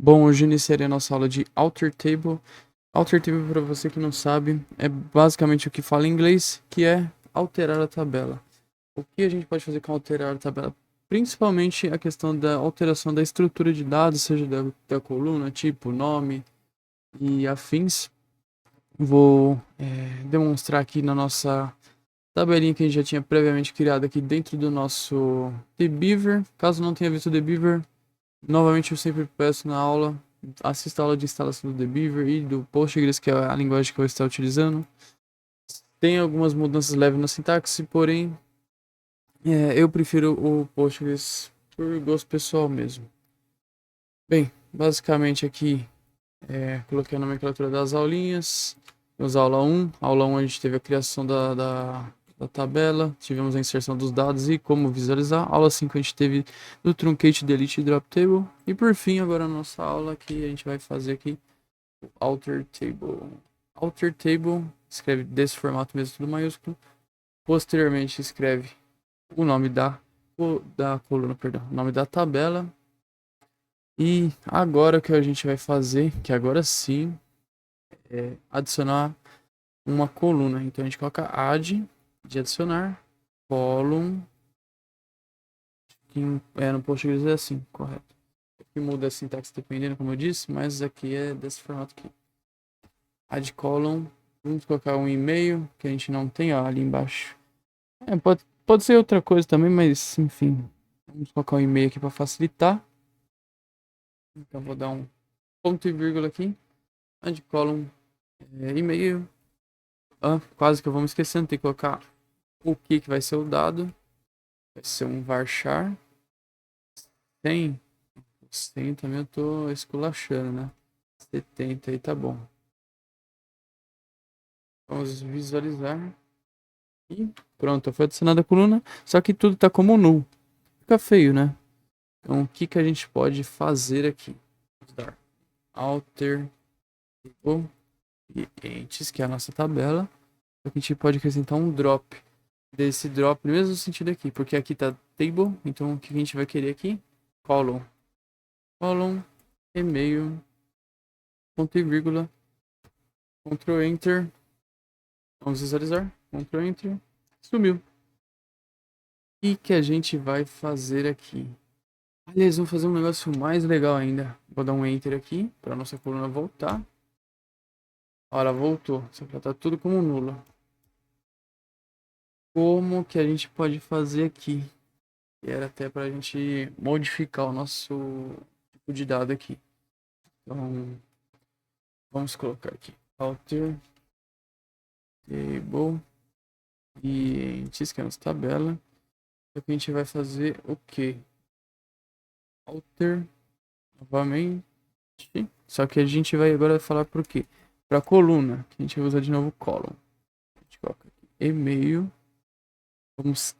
Bom, hoje iniciarei a nossa aula de Alter Table. Alter Table, para você que não sabe, é basicamente o que fala em inglês, que é alterar a tabela. O que a gente pode fazer com alterar a tabela? Principalmente a questão da alteração da estrutura de dados, seja da coluna, tipo, nome e afins. Vou demonstrar aqui na nossa tabelinha que a gente já tinha previamente criado aqui dentro do nosso TheBeaver. Caso não tenha visto o TheBeaver, novamente eu sempre peço na aula, assista a aula de instalação do TheBeaver e do Postgres, que é a linguagem que eu estou utilizando. Tem algumas mudanças leves na sintaxe, porém eu prefiro o Postgres por gosto pessoal mesmo. Bem, basicamente aqui coloquei a nomenclatura das aulinhas. Temos a aula 1. Aula 1 a gente teve a criação da tabela, tivemos a inserção dos dados e como visualizar. Aula 5 a gente teve do truncate, delete e drop table. E por fim, agora a nossa aula que a gente vai fazer aqui, o alter table. Alter table, escreve desse formato mesmo, tudo maiúsculo. Posteriormente escreve o nome da coluna, perdão, o nome da tabela. E agora o que a gente vai fazer, que agora sim, é adicionar uma coluna. Então a gente coloca add de adicionar column, que no Postgres é assim, correto. Aqui muda a sintaxe dependendo, como eu disse, mas aqui é desse formato aqui. Add column, vamos colocar um e-mail que a gente não tem, ó, ali embaixo. Pode ser outra coisa também, mas enfim, vamos colocar um e-mail aqui para facilitar. Então vou dar um ponto e vírgula aqui, add column, e-mail. Quase que eu vou me esquecendo, tem que colocar o que vai ser o dado. Vai ser um varchar. 100 também eu tô esculachando, né? 70 aí tá bom. Vamos visualizar. E pronto, foi adicionada a coluna. Só que tudo tá como null. Fica feio, né? Então o que a gente pode fazer aqui? Vamos dar alter e entes, que é a nossa tabela. A gente pode acrescentar um drop. Desse drop no mesmo sentido aqui. Porque aqui tá table. Então o que a gente vai querer aqui? Column. Column, e-mail, ponto e vírgula, Ctrl Enter, vamos visualizar, Ctrl Enter, sumiu. O que a gente vai fazer aqui? Aliás, vamos fazer um negócio mais legal ainda. Vou dar um Enter aqui, para nossa coluna voltar. Olha, voltou, só que já tá tudo como nulo. Como que a gente pode fazer aqui? Era até para a gente modificar o nosso tipo de dado aqui. Então, vamos colocar aqui, alter, table, e entes, que é a nossa tabela. Aqui a gente vai fazer o que? Alter novamente. Só que a gente vai agora falar por quê? Para coluna, que a gente vai usar de novo column. A gente coloca aqui e-mail. Vamos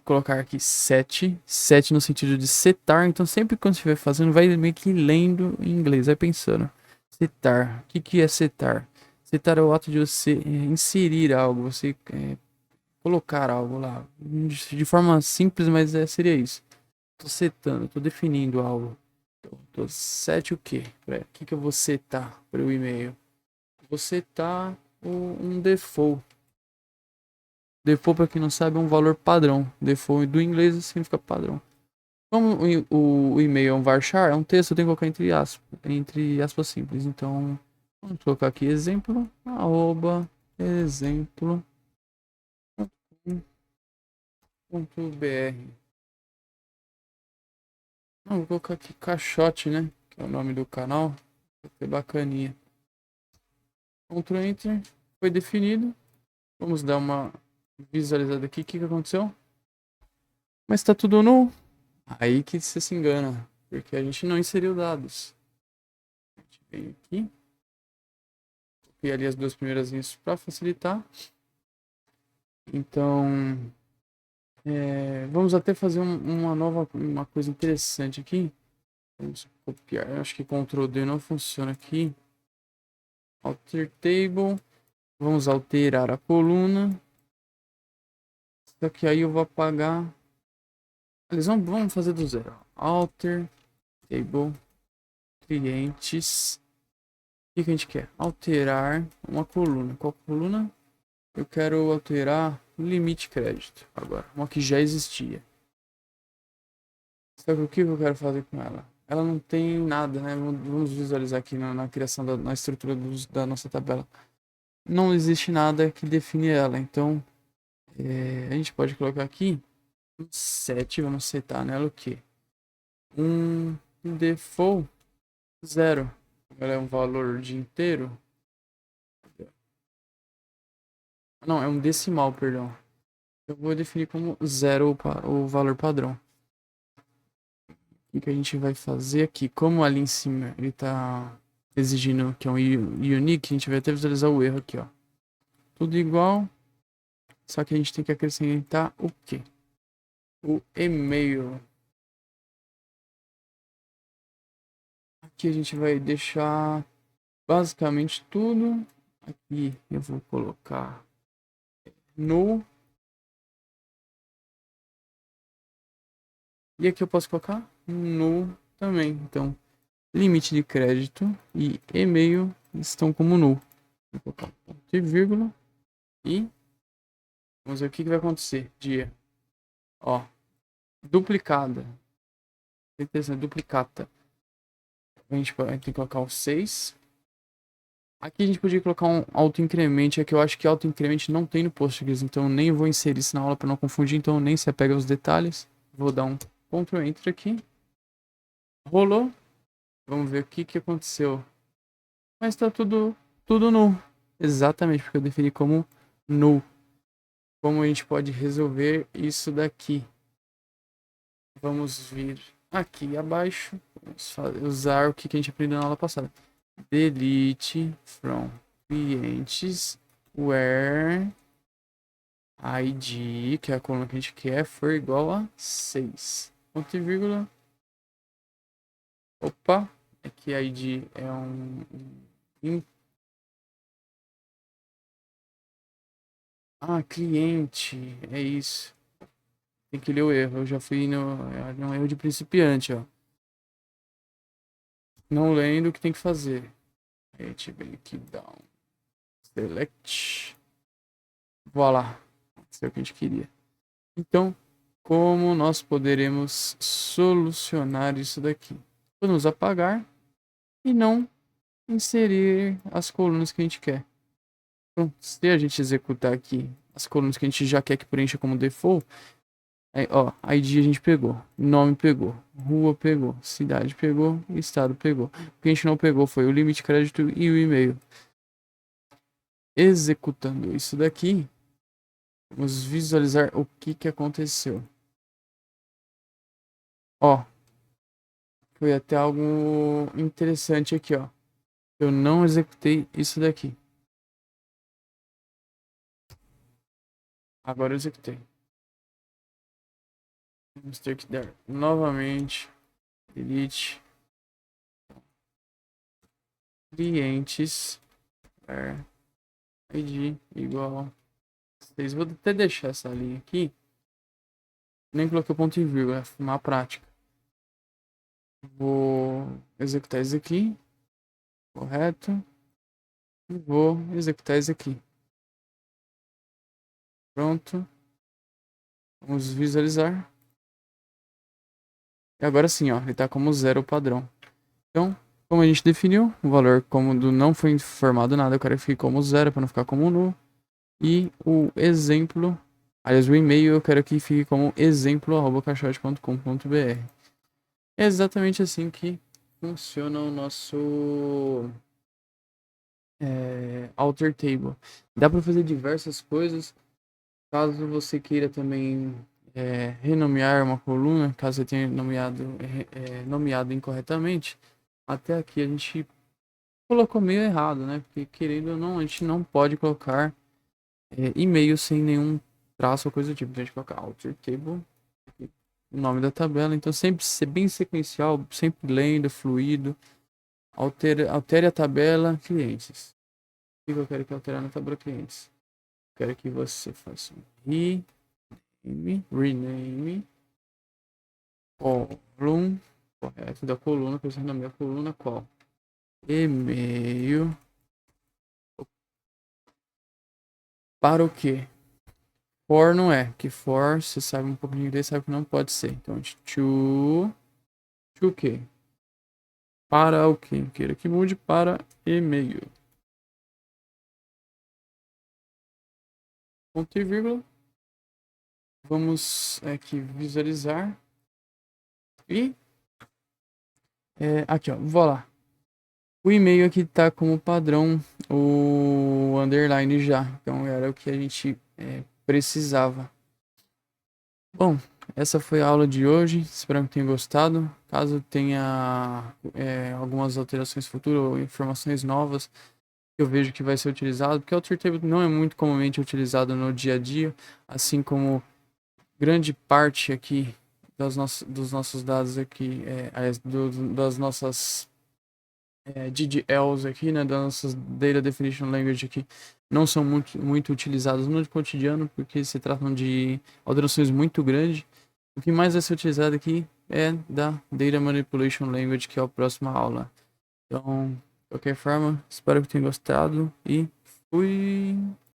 colocar aqui set. Set no sentido de setar. Então sempre quando você estiver fazendo, vai meio que lendo em inglês, vai pensando. Setar. O que é setar? Setar é o ato de você inserir algo, você colocar algo lá. De forma simples, mas seria isso. Tô setando, tô definindo algo. Tô set o quê? O que eu vou setar para o e-mail? Vou setar um default. Default, para quem não sabe, é um valor padrão. Default do inglês significa padrão. Como o e-mail é um varchar, é um texto, eu tenho que colocar entre aspas simples. Então, vamos colocar aqui exemplo, arroba, exemplo.br. Não, vou colocar aqui caixote, né? Que é o nome do canal. Vai ser bacaninha. Ctrl Enter. Foi definido. Vamos dar uma visualizada aqui. O que aconteceu? Mas tá tudo nulo. Aí que você se engana. Porque a gente não inseriu dados. A gente vem aqui. Copiei ali as duas primeiras linhas para facilitar. Então, vamos até fazer uma coisa interessante aqui. Vamos copiar. Eu acho que Ctrl D não funciona aqui. Alter Table. Vamos alterar a coluna. Só que aí eu vou apagar. Eles vamos fazer do zero. Alter Table. clientes. O que a gente quer? Alterar uma coluna. Qual coluna? Eu quero alterar o limite crédito agora, uma que já existia. Só que o que eu quero fazer com ela? Ela não tem nada, né? Vamos visualizar aqui na criação na estrutura da nossa tabela. Não existe nada que define ela. Então, a gente pode colocar aqui um 7. Vamos setar nela o quê? Um default 0. Ela é um valor de inteiro. Não, é um decimal, perdão. Eu vou definir como 0 o valor padrão. O que a gente vai fazer aqui? Como ali em cima ele tá exigindo que é um unique, a gente vai até visualizar o erro aqui, ó. Tudo igual, só que a gente tem que acrescentar o quê? O e-mail. Aqui a gente vai deixar basicamente tudo. Aqui eu vou colocar no. E aqui eu posso colocar no também. Então, limite de crédito e e-mail estão como null. Vou colocar ponto e vírgula. E vamos ver o que vai acontecer. Dia. Ó. Duplicada. Interessante, duplicata. A gente tem que colocar o 6. Aqui a gente podia colocar um auto-increment. É que eu acho que auto-increment não tem no Postgres. Então eu nem vou inserir isso na aula para não confundir. Então nem se apega aos detalhes. Vou dar um Ctrl Enter aqui. Rolou. Vamos ver o que aconteceu. Mas tá tudo null. Exatamente, porque eu defini como null. Como a gente pode resolver isso daqui? Vamos vir aqui abaixo. Vamos usar o que a gente aprendeu na aula passada. Delete from clientes where id, que é a coluna que a gente quer, for igual a 6. Ponto e vírgula. Opa, aqui id é cliente, é isso. Tem que ler o erro, eu já fui no erro de principiante, ó. Não lendo o que tem que fazer. A gente vem aqui, down, select, voilà, isso é o que a gente queria. Então, como nós poderemos solucionar isso daqui? Podemos apagar e não inserir as colunas que a gente quer. Então, se a gente executar aqui as colunas que a gente já quer que preencha como default, aí, ó, ID a gente pegou, nome pegou, rua pegou, cidade pegou, estado pegou. O que a gente não pegou foi o limite crédito e o e-mail. Executando isso daqui, vamos visualizar o que aconteceu. Ó, foi até algo interessante aqui, ó. Eu não executei isso daqui. Agora eu executei. Vamos ter que dar novamente delete clientes id igual 6. Vou até deixar essa linha aqui. Nem coloquei ponto e vírgula, na prática. Vou executar isso aqui. Correto. E vou executar isso aqui. Pronto. Vamos visualizar. E agora sim, ó, ele está como 0 padrão. Então, como a gente definiu, o valor como do não foi informado nada, eu quero que fique como 0 para não ficar como null. E o exemplo, aliás, o e-mail eu quero que fique como exemplo@caixote.com.br. É exatamente assim que funciona o nosso alter table. Dá para fazer diversas coisas. Caso você queira também renomear uma coluna, caso você tenha nomeado incorretamente, até aqui a gente colocou meio errado, né? Porque querendo ou não, a gente não pode colocar e-mail sem nenhum traço ou coisa do tipo. Então a gente coloca alter table, o nome da tabela. Então sempre ser bem sequencial, sempre lendo, fluido. Altere a tabela clientes. O que eu quero que alterar na tabela clientes? Quero que você faça um rename column correto da coluna, que eu renome a coluna qual? E-mail para o quê? For não é, que for, você sabe um pouco de inglês, sabe que não pode ser. Então, to o quê? Para o quê? Queira que mude para e-mail. Ponto e vírgula. Vamos aqui visualizar. E aqui, ó, vou lá. O e-mail aqui tá como padrão o underline já. Então era o que a gente precisava. Bom, essa foi a aula de hoje. Espero que tenham gostado. Caso tenha algumas alterações futuras ou informações novas que eu vejo que vai ser utilizado, porque o Alter Table não é muito comumente utilizado no dia a dia, assim como grande parte aqui dos nossos dados aqui, das nossas DDLs aqui, né, das nossas Data Definition Language aqui, não são muito utilizados no cotidiano, porque se tratam de alterações muito grandes. O que mais vai ser utilizado aqui é da Data Manipulation Language, que é a próxima aula. Então, de qualquer forma, espero que tenham gostado e fui!